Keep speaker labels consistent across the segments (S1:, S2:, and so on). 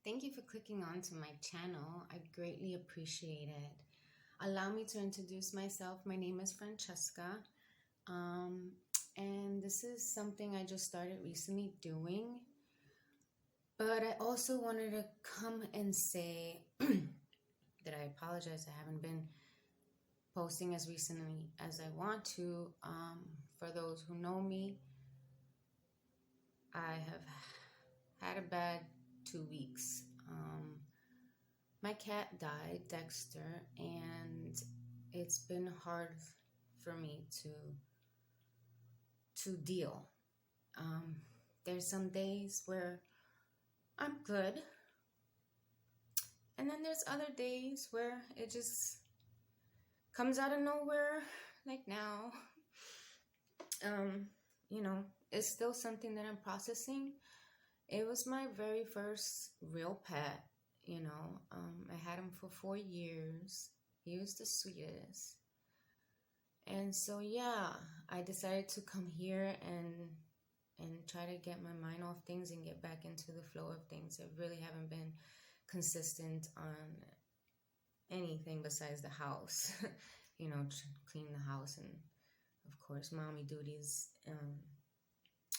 S1: Thank you for clicking on to my channel. I greatly appreciate it. Allow me to introduce myself. My name is Francesca, and this is something I just started recently doing. But I also wanted to come and say that I apologize. I haven't been posting as recently as I want to. For those who know me, I have had a bad 2 weeks. My cat died, Dexter, and it's been hard for me to deal. There's some days where I'm good, and then there's other days where it just comes out of nowhere, like now. It's still something that I'm processing. It was my very first real pet, I had him for 4 years. He was the sweetest. And so, yeah, I decided to come here and try to get my mind off things and get back into the flow of things. I really haven't been consistent on anything besides the house, clean the house and, of course, mommy duties.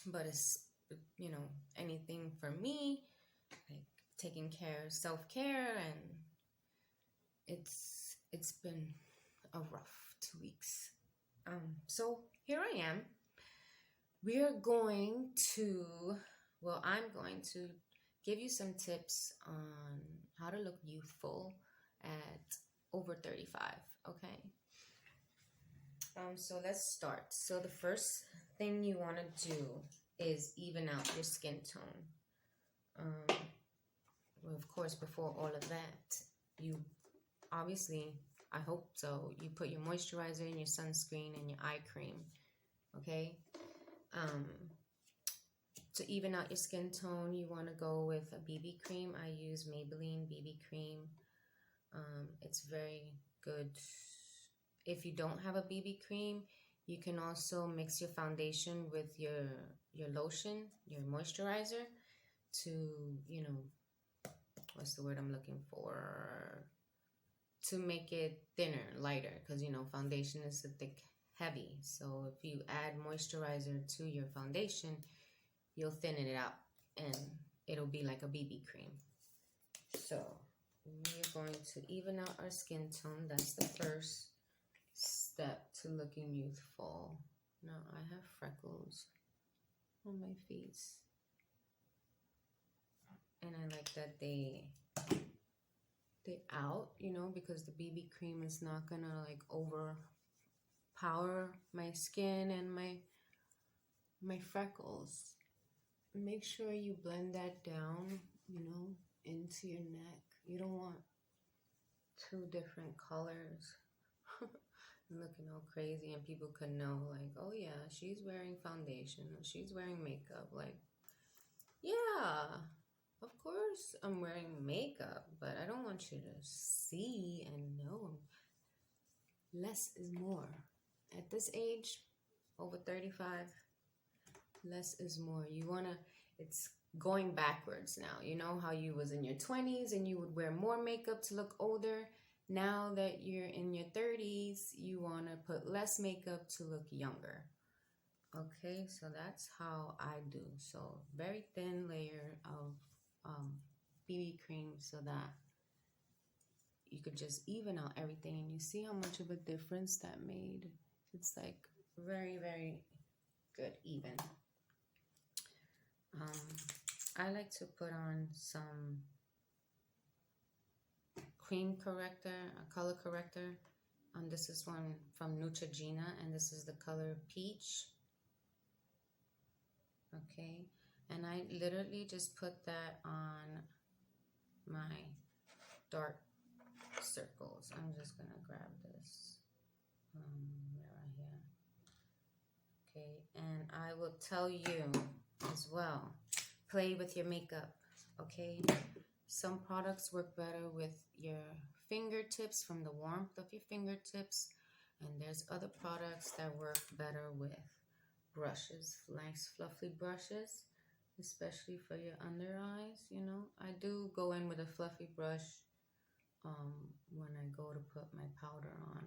S1: But it's, anything for me, like taking care, self-care, and it's been a rough 2 weeks. So here I am. I'm going to give you some tips on how to look youthful at over 35, okay? So let's start. So the first thing you want to do is even out your skin tone. Well, of course, before all of that, you obviously, I hope so, you put your moisturizer and your sunscreen and your eye cream, okay? To even out your skin tone, you want to go with a BB cream. I use Maybelline BB cream. It's very good. If you don't have a BB cream, you can also mix your foundation with your lotion, your moisturizer, to, what's the word I'm looking for? To make it thinner, lighter, because, foundation is a thick, heavy. So if you add moisturizer to your foundation, you'll thin it out, and it'll be like a BB cream. So we're going to even out our skin tone. That's the first step to looking youthful. Now I have freckles on my face, and I like that they out, because the BB cream is not gonna like overpower my skin and my freckles. Make sure you blend that down, into your neck. You don't want two different colors looking all crazy, and people could know, like, oh yeah, she's wearing foundation, or she's wearing makeup. Like, yeah, of course I'm wearing makeup, but I don't want you to see and know. Less is more. At this age, over 35, less is more. It's going backwards now. You know how you was in your 20s and you would wear more makeup to look older? Now that you're in your 30s, you want to put less makeup to look younger. Okay, so that's how I do. So very thin layer of BB cream, so that you could just even out everything, and you see how much of a difference that made. It's like very, very good even. I like to put on some cream corrector, a color corrector. This is one from Neutrogena, and this is the color Peach. Okay, and I literally just put that on my dark circles. I'm just gonna grab this right here. Okay, and I will tell you as well, play with your makeup. Okay, some products work better with your fingertips, from the warmth of your fingertips, and there's other products that work better with brushes, nice fluffy brushes, especially for your under eyes. I do go in fluffy brush when I go to put my powder on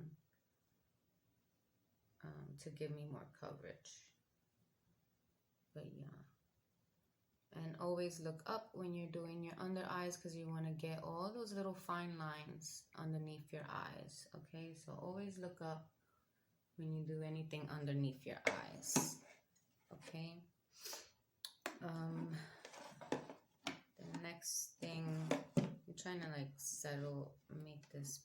S1: to give me more coverage. But yeah, and always look up when you're doing your under eyes because you want to get all those little fine lines underneath your eyes. Okay, so always look up when you do anything underneath your eyes. Okay. The next thing, I'm trying to like make this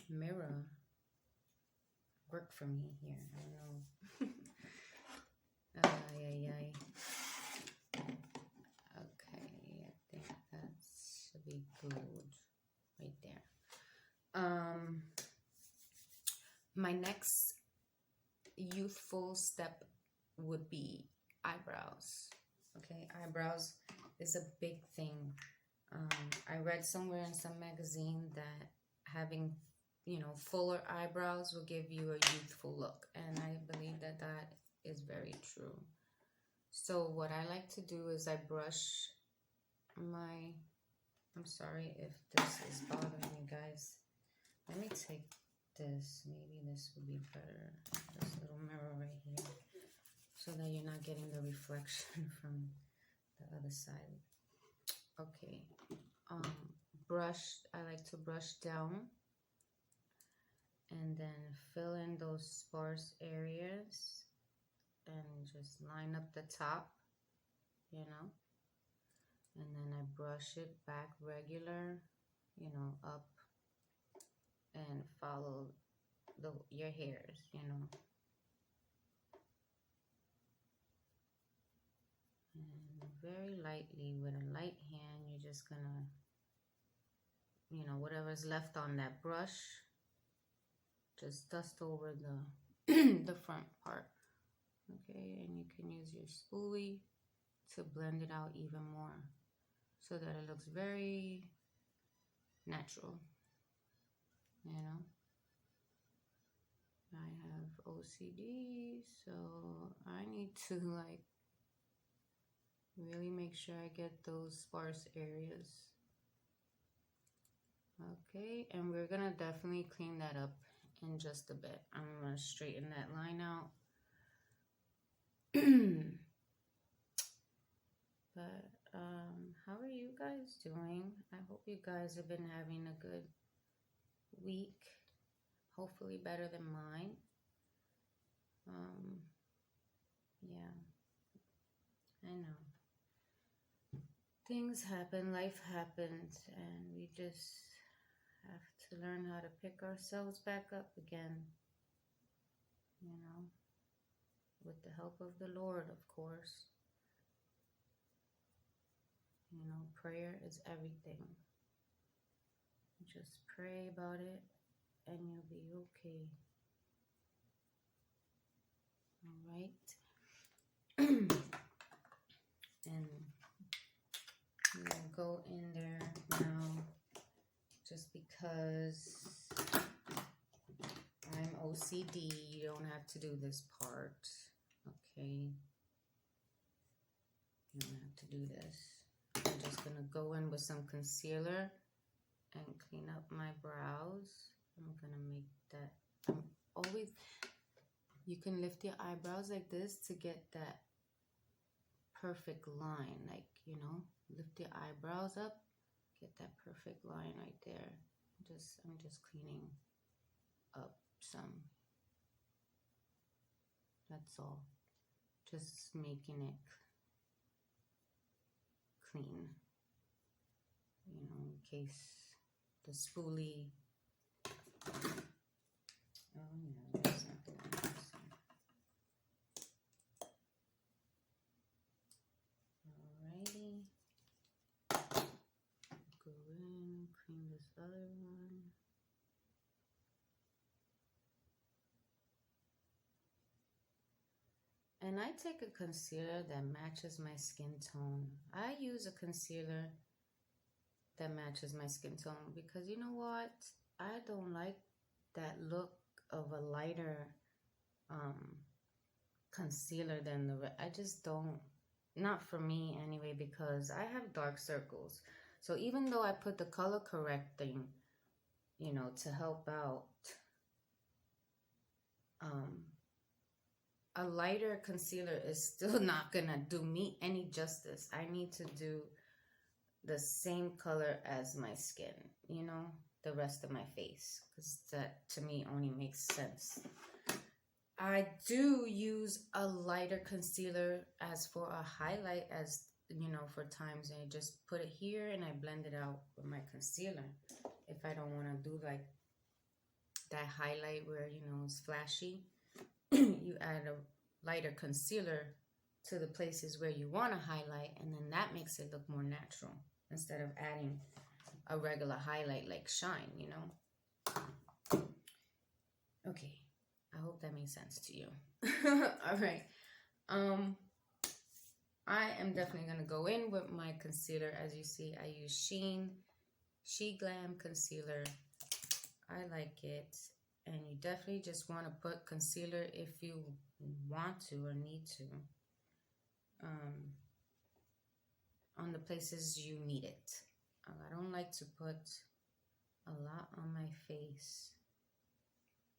S1: mirror work for me here. I don't know. Okay, I think that should be good right there. My next youthful step would be eyebrows. Okay, eyebrows is a big thing. I read somewhere in some magazine that having, you know, fuller eyebrows will give you a youthful look, and I believe that that is very true. So what I like to do is I brush my, I'm sorry if this is bothering you guys. Let me take this, maybe this would be better, this little mirror right here, so that you're not getting the reflection from the other side. Okay, I like to brush down and then fill in those sparse areas and just line up the top, you know, and then I brush it back regular, you know, up and follow your hairs, you know. And very lightly with a light hand, you're just gonna, you know, whatever's left on that brush, just dust over the the front part. Okay, and you can use your spoolie to blend it out even more so that it looks very natural, you know. I have OCD, so I need to like really make sure I get those sparse areas. Okay, and we're gonna definitely clean that up in just a bit. I'm gonna straighten that line out. But how are you guys doing? I hope you guys have been having a good week, hopefully better than mine. Yeah, I know things happen, life happens, and we just have to learn how to pick ourselves back up again, you know, with the help of the Lord, of course. You know, prayer is everything. Just pray about it and you'll be okay. All right. And we'll go in there now just because I'm OCD. You don't have to do this part. Okay. You don't have to do this. I'm just going to go in with some concealer and clean up my brows. I'm going to make that, you can lift your eyebrows like this to get that perfect line. Like, you know, lift your eyebrows up, get that perfect line right there. I'm just cleaning up some. That's all. Just making it clean, you know, in case the spoolie. Oh no, there's nothing else. Alrighty, go in, clean this other one. And I take a concealer that matches my skin tone. I use a concealer that matches my skin tone because you know what? I don't like that look of a lighter concealer than I just don't not for me anyway, because I have dark circles. So even though I put the color correcting, you know, to help out, a lighter concealer is still not gonna do me any justice. I need to do the same color as my skin, you know, the rest of my face, because that to me only makes sense. I do use a lighter concealer as for a highlight, as you know, for times, and I just put it here and I blend it out with my concealer. If I don't want to do like that highlight where, you know, it's flashy, you add a lighter concealer to the places where you want to highlight, and then that makes it look more natural instead of adding a regular highlight like Shine, you know. Okay, I hope that makes sense to you. All right. I am definitely going to go in with my concealer. As you see, I use Shein Sheglam concealer. I like it. And you definitely just want to put concealer if you want to or need to. On the places you need it. I don't like to put a lot on my face.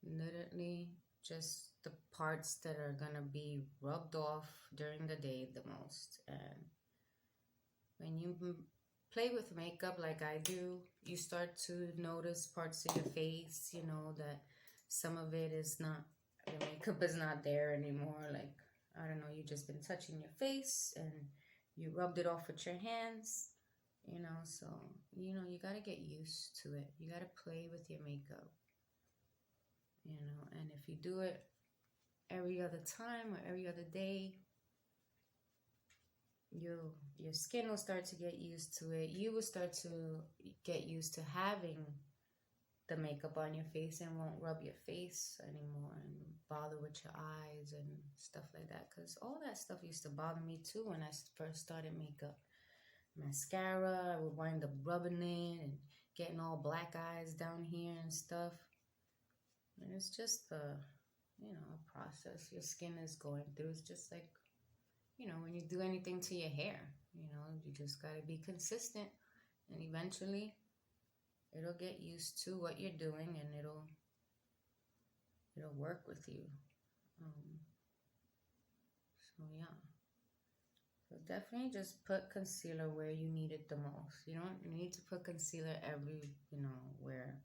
S1: Literally just the parts that are gonna be rubbed off during the day the most. And when you play with makeup like I do, you start to notice parts of your face, you know, that some of it is not, the makeup is not there anymore. Like, I don't know, you just been touching your face and you rubbed it off with your hands, you know. So, you know, you gotta get used to it. You gotta play with your makeup, you know. And if you do it every other time or every other day, your skin will start to get used to it. You will start to get used to having the makeup on your face and won't rub your face anymore and bother with your eyes and stuff like that. Because all that stuff used to bother me too when I first started makeup. Mascara, I would wind up rubbing it and getting all black eyes down here and stuff. And it's just a, you know, a process your skin is going through. It's just like, you know, when you do anything to your hair, you know, you just got to be consistent, and eventually it'll get used to what you're doing, and it'll work with you. So yeah, so definitely just put concealer where you need it the most. You don't need to put concealer every, you know, where.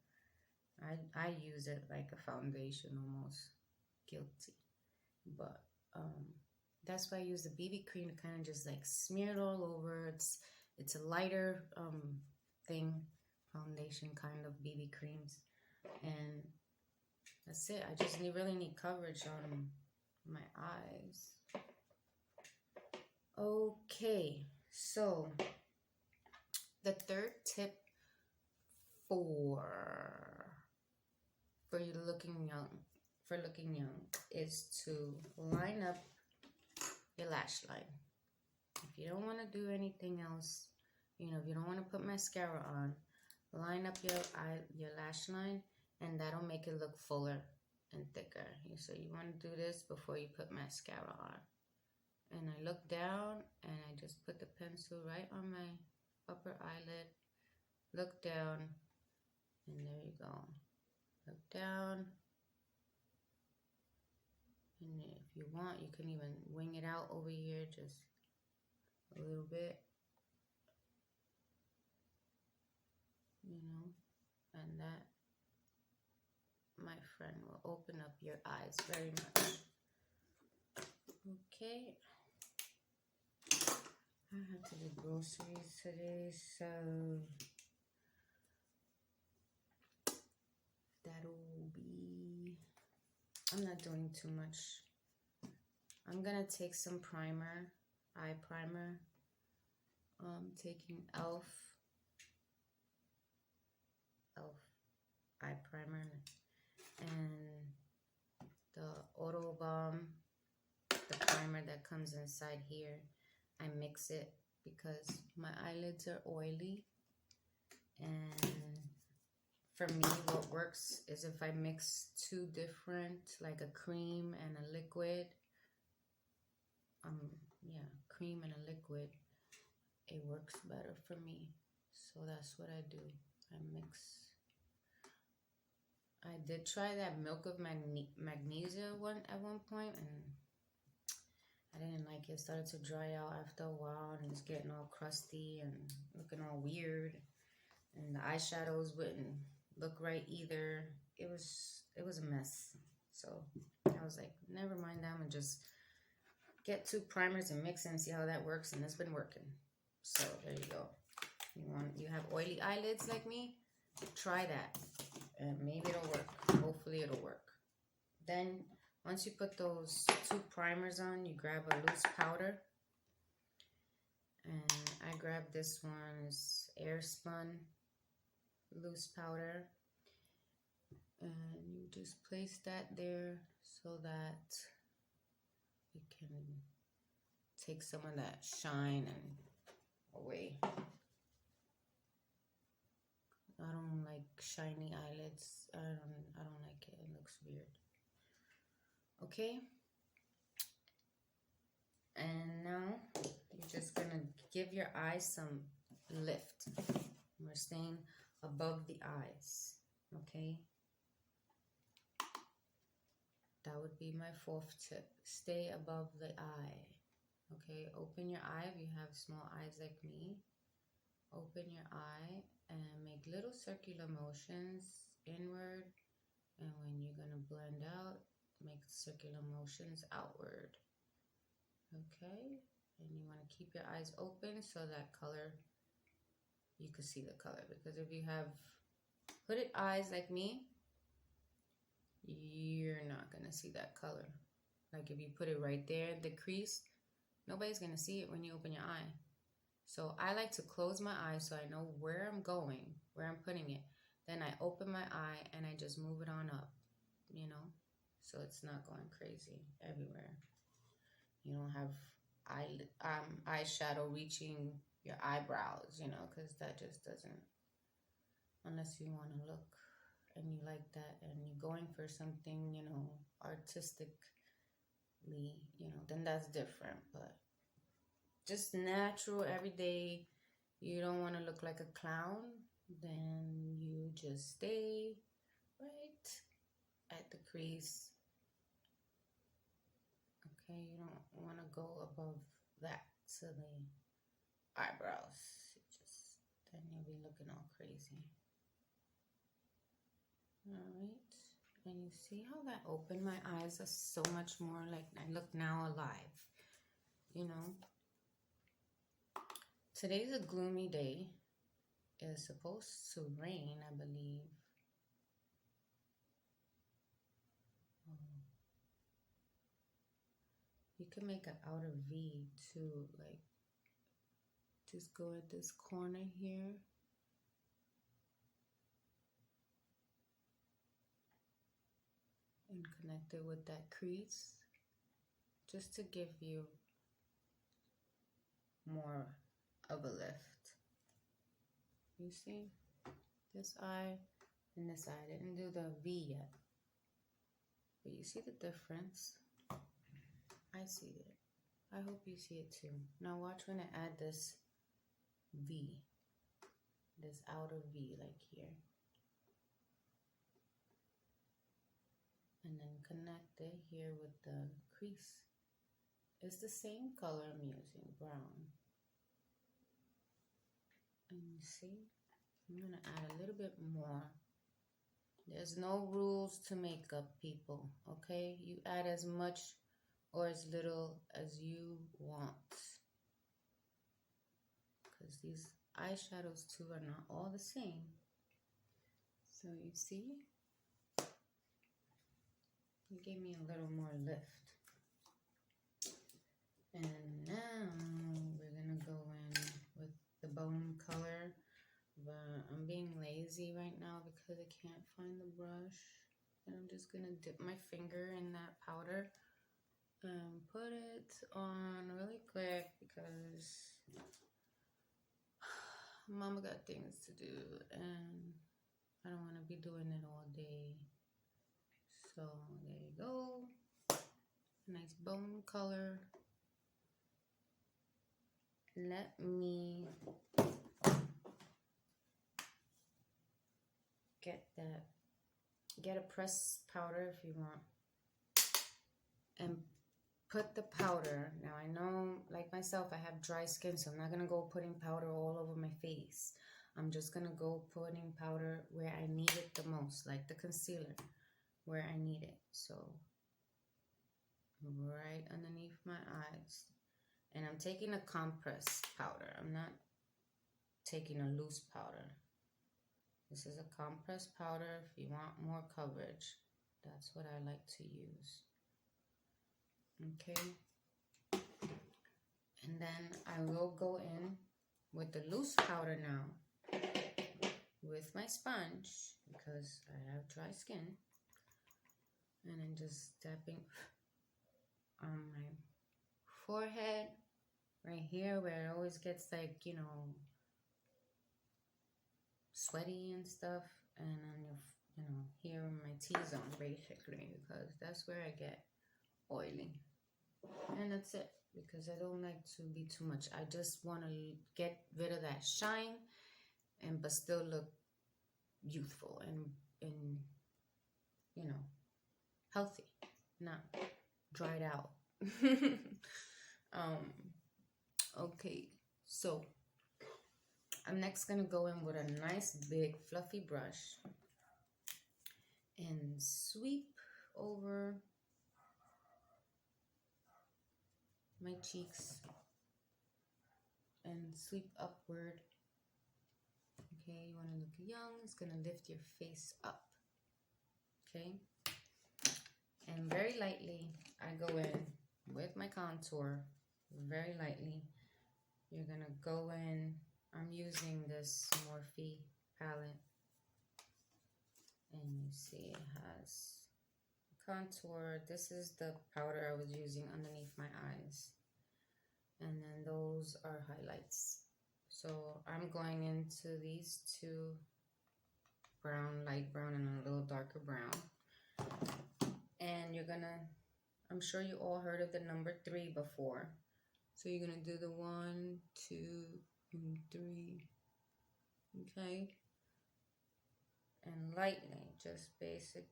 S1: I use it like a foundation almost. Guilty. But that's why I use the BB cream to kind of just like smear it all over. It's a lighter foundation kind of BB creams, and that's it. I just really need coverage on my eyes. Okay, so the third tip for you looking young is to line up your lash line. If you don't want to do anything else, you know, if you don't want to put mascara on, line up your lash line, and that'll make it look fuller and thicker. So you want to do this before you put mascara on. And I look down and I just put the pencil right on my upper eyelid. Look down, and there you go. Look down. And if you want, you can even wing it out over here just a little bit. You know, and that, my friend, will open up your eyes very much. Okay. I have to do groceries today, so that'll be, I'm not doing too much. I'm gonna take some primer, eye primer. Taking e.l.f. eye primer and the Auto Balm, the primer that comes inside here. I mix it because my eyelids are oily, and for me what works is if I mix two different, like a cream and a liquid. Yeah, cream and a liquid, it works better for me. So that's what I do. I mix. I did try that milk of magnesia at one point, and I didn't like it. It started to dry out after a while, and it's getting all crusty and looking all weird. And the eyeshadows wouldn't look right either. It was a mess. So I was like, never mind that. I'm gonna just get 2 primers and mix it and see how that works, and it's been working. So there you go. You have oily eyelids like me? Try that, and maybe it'll work. Hopefully it'll work. Then once you put those 2 primers on, you grab a loose powder. And I grabbed this one, it's AirSpun loose powder. And you just place that there so that it can take some of that shine and away. I don't like shiny eyelids. I don't like it. It looks weird. Okay. And now you're just gonna give your eyes some lift. We're staying above the eyes. Okay. That would be my 4th tip. Stay above the eye. Okay. Open your eye if you have small eyes like me. Open your eye and make little circular motions inward, and when you're going to blend out, make circular motions outward. Okay, and you want to keep your eyes open so that color, you can see the color, because if you have hooded eyes like me, you're not going to see that color. Like if you put it right there, the crease, nobody's going to see it when you open your eye. So I like to close my eyes so I know where I'm going, where I'm putting it. Then I open my eye and I just move it on up, you know, so it's not going crazy everywhere. You don't have eyeshadow reaching your eyebrows, you know, because that just doesn't, unless you want to look and you like that and you're going for something, you know, artistically, you know, then that's different. But just natural, everyday, you don't want to look like a clown, then you just stay right at the crease. Okay, you don't want to go above that to the eyebrows. Then you'll be looking all crazy. Alright, and you see how that opened my eyes are so much more like I look now alive, you know. Today's a gloomy day. It's supposed to rain, I believe. You can make an outer V too, like just go at this corner here. And connect it with that crease, just to give you more of a lift. You see? This eye and this eye. I didn't do the V yet. But you see the difference? I see it. I hope you see it too. Now watch when I add this V. This outer V like here. And then connect it here with the crease. It's the same color I'm using, brown. And you see, I'm going to add a little bit more. There's no rules to makeup, people, okay? You add as much or as little as you want. Because these eyeshadows too are not all the same. So you see? It gave me a little more lift. And now we're going to go in with the bone color. But I'm being lazy right now because I can't find the brush. And I'm just going to dip my finger in that powder and put it on really quick because Mama got things to do and I don't want to be doing it all day. So there you go. Nice bone color. let me get a pressed powder if you want, and put the powder. Now I know, like myself, I have dry skin, so I'm not gonna go putting powder all over my face. I'm just gonna go putting powder where I need it the most, like the concealer, where I need it. So right underneath my eyes. And I'm taking a compressed powder. I'm not taking a loose powder. This is a compressed powder. If you want more coverage, that's what I like to use. Okay. And then I will go in with the loose powder now with my sponge, because I have dry skin. And then just tapping on my forehead, right here, where it always gets like, you know, sweaty and stuff, and on your, you know, here in my T-zone, basically, because that's where I get oily. And that's it, because I don't like to be too much. I just want to get rid of that shine, and but still look youthful and you know, healthy, not dried out. Okay, so I'm next gonna go in with a nice big fluffy brush and sweep over my cheeks and sweep upward. Okay, you want to look young. It's gonna lift your face up. Okay, and very lightly I go in with my contour, very lightly. You're gonna go in, I'm using this Morphe palette, and you see it has contour. This is the powder I was using underneath my eyes, and then those are highlights. So I'm going into these two, brown, light brown, and a little darker brown. And you're gonna, I'm sure you all heard of the number 3 before. So you're gonna do the 1, 2, and 3. Okay? And lightly, just basic.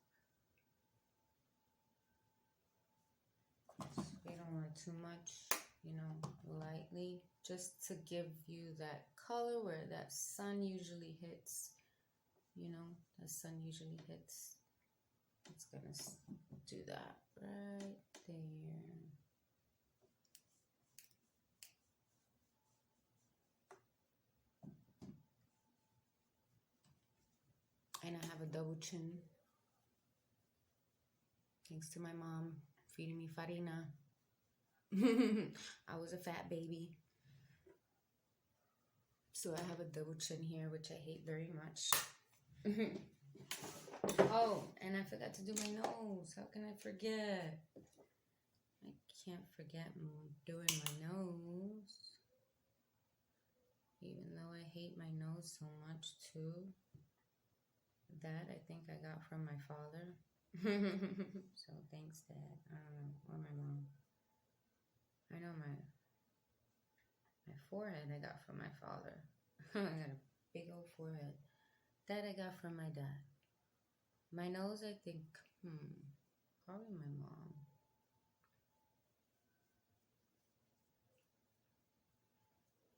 S1: We don't want too much, you know, lightly, just to give you that color where that sun usually hits. You know, the sun usually hits. It's gonna do that right there. And I have a double chin, thanks to my mom feeding me farina. I was a fat baby. So I have a double chin here, which I hate very much. Oh, and I forgot to do my nose. How can I forget? I can't forget doing my nose. Even though I hate my nose so much too. That I think I got from my father. So thanks, Dad. I don't know, or my mom. I know my forehead I got from my father. I got a big old forehead. That I got from my dad. My nose, I think, probably my mom.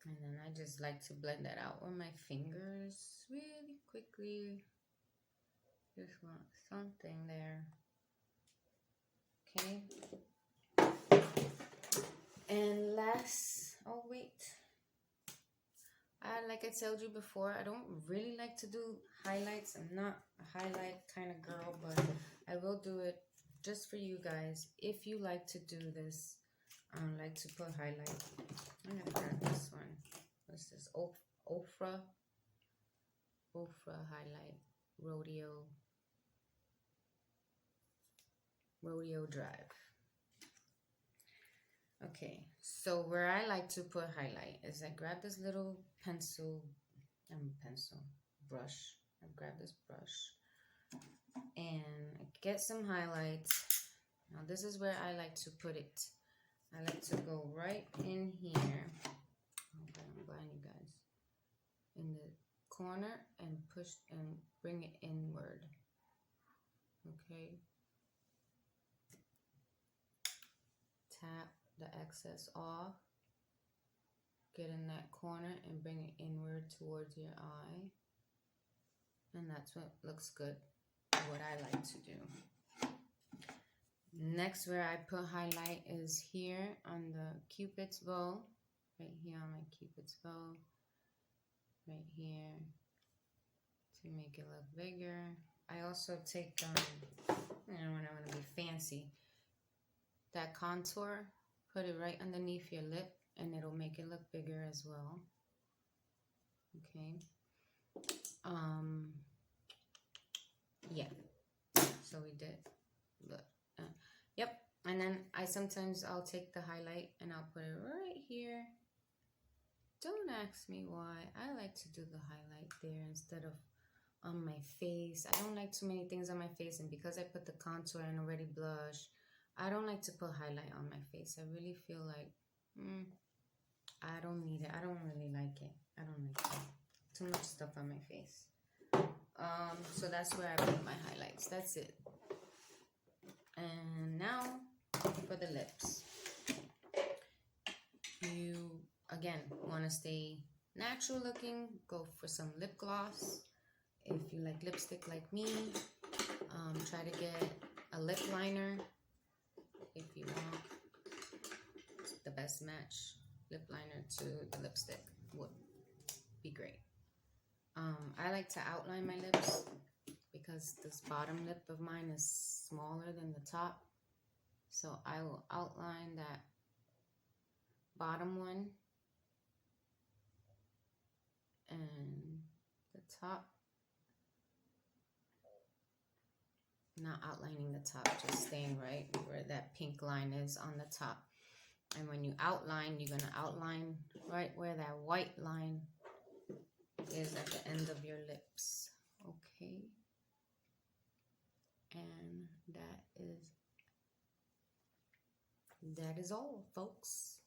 S1: And then I just like to blend that out with my fingers really quickly. Just want something there. Okay. And last, oh wait. Like I told you before, I don't really like to do highlights. I'm not a highlight kind of girl, but I will do it just for you guys. If you like to do this, I like to put highlight. I'm gonna grab this one. What's this? Ofra highlight. Rodeo Drive. Okay, so where I like to put highlight is I grab this little brush. I grab this brush and I get some highlights. Now this is where I like to put it. I like to go right in here. God, I'm blind, you guys. In the corner and push and bring it inward. Okay. Tap the excess off. Get in that corner and bring it inward towards your eye. And that's what looks good. What I like to do. Next, where I put highlight is here on the Cupid's bow. Right here on my Cupid's bow. Right here. To make it look bigger. I also take, when I want to be fancy, that contour, put it right underneath your lip, and it'll make it look bigger as well. Okay. Yeah. So we did. But, yep. And then I'll take the highlight and I'll put it right here. Don't ask me why. I like to do the highlight there instead of on my face. I don't like too many things on my face, and because I put the contour and already blush, I don't like to put highlight on my face. I really feel like I don't need it. I don't really like it. I don't like it. Too much stuff on my face. So that's where I put my highlights. That's it. And now for the lips. You again want to stay natural looking, go for some lip gloss. If you like lipstick like me, try to get a lip liner if you want. It's the best match. Lip liner to the lipstick would be great. I like to outline my lips because this bottom lip of mine is smaller than the top. So I will outline that bottom one and the top. Not outlining the top, just staying right where that pink line is on the top. And when you outline, you're going to outline right where that white line is at the end of your lips. Okay. And that is all, folks.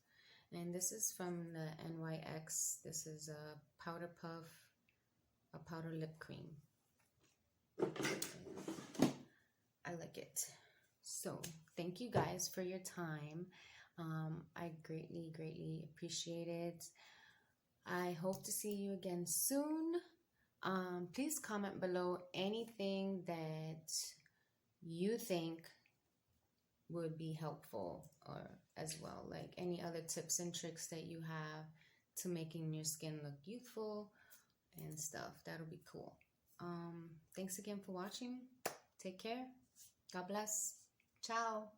S1: And this is from the NYX. This is a Powder Puff, a powder lip cream. I like it. So thank you guys for your time. I greatly, greatly appreciate it. I hope to see you again soon. Please comment below anything that you think would be helpful, or as well, like any other tips and tricks that you have to making your skin look youthful and stuff. That'll be cool. Thanks again for watching. Take care. God bless. Ciao.